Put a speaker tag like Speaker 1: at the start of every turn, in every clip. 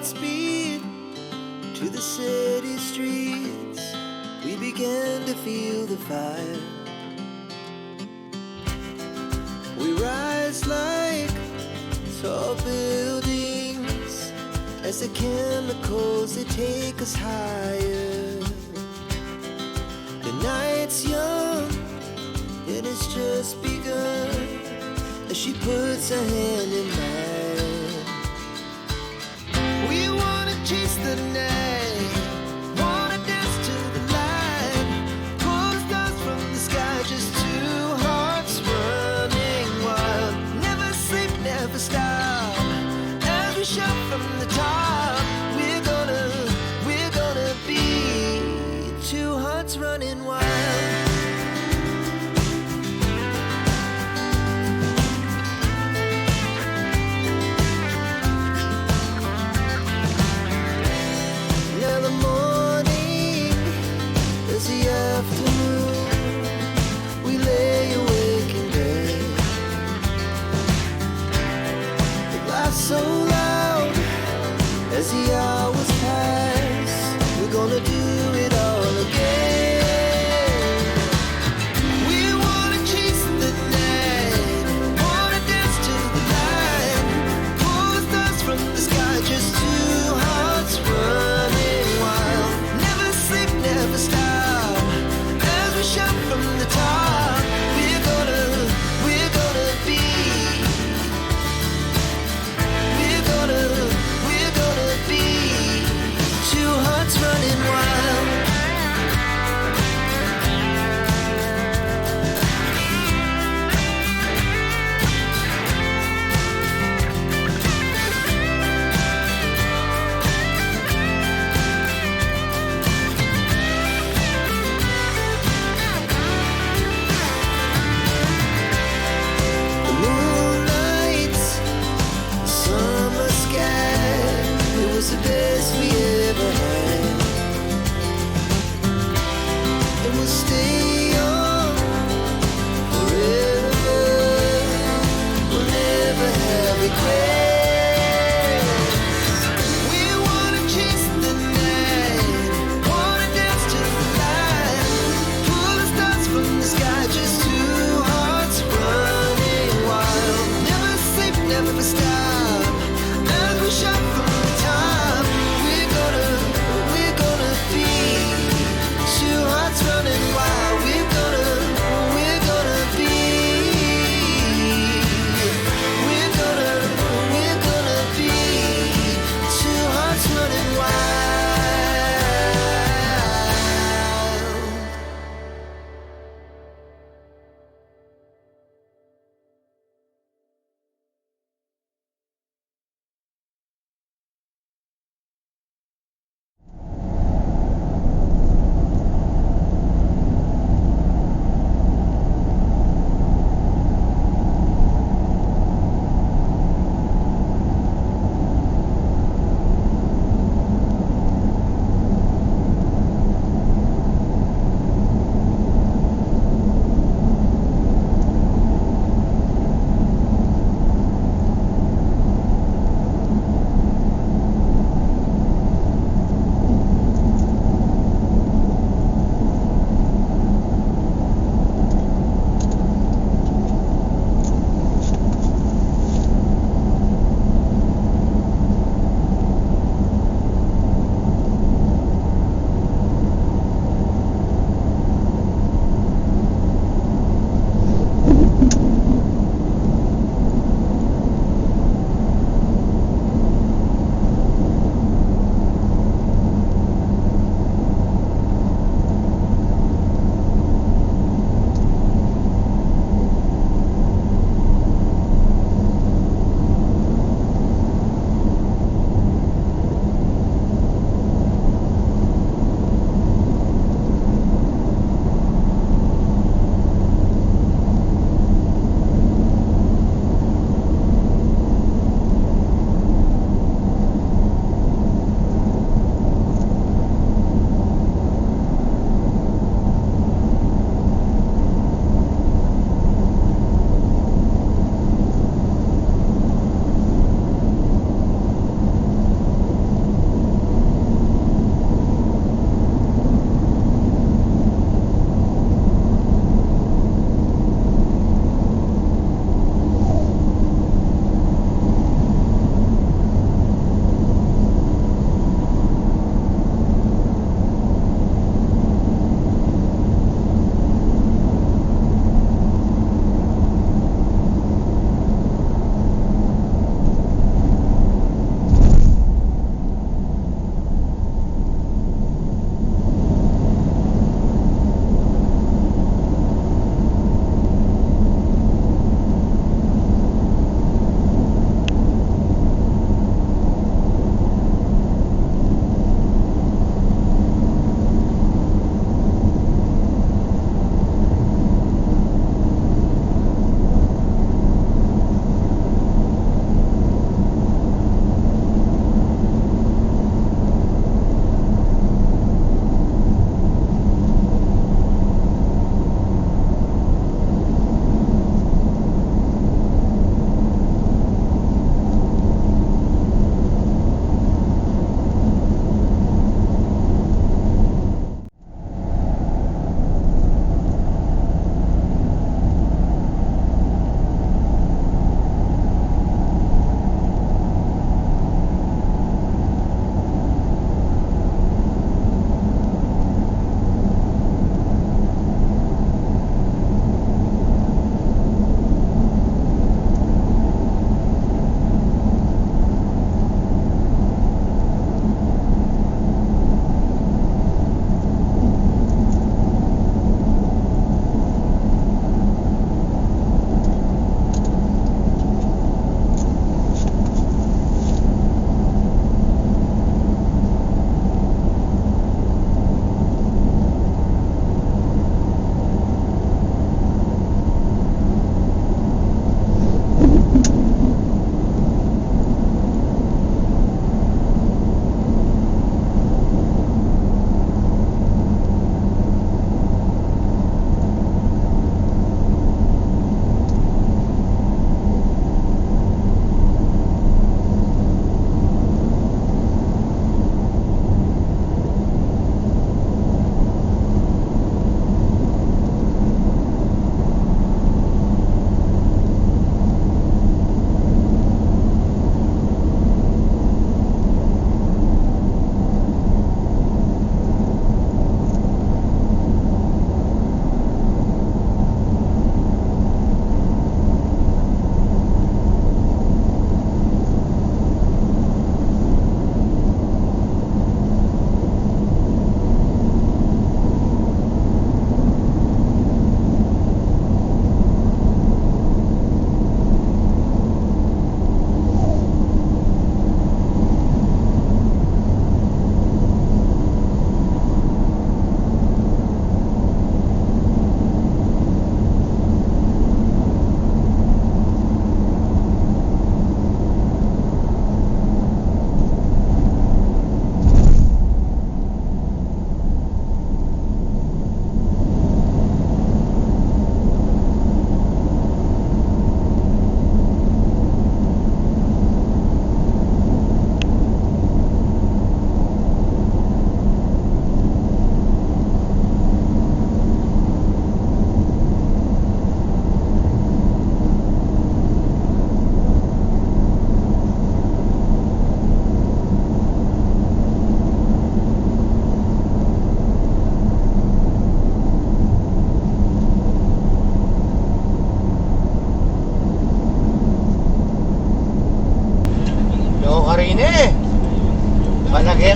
Speaker 1: Godspeed to the city streets. We began to feel the fire. We rise like tall buildings as the chemicals, they take us higher. The night's young and it's just begun as she puts her hand in mine. We wanna chase the night, wanna dance to the light, pull the stars from the sky, just two hearts running wild. Never sleep, never stop, as we shout from the top. We're gonna be two hearts running wild. So loud as the hours pass, we're gonna do it all again. We wanna chase the night, wanna dance to the light, pull the stars from the sky, just two hearts running wild. Never sleep, never stop, as we shout from the top. We're gonna be, we're gonna be two hearts running wild.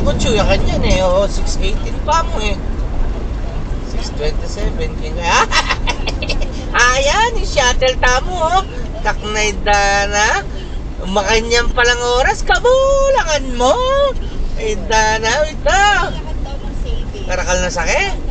Speaker 2: kutsu, yan kanyan eh. O, 618 pa mo eh. 627. Ayan, yung shuttle tamo, oh. Taknay dana. Makanyang palang oras, kabulangan mo. Ay dana, ito. Karakal na sakit.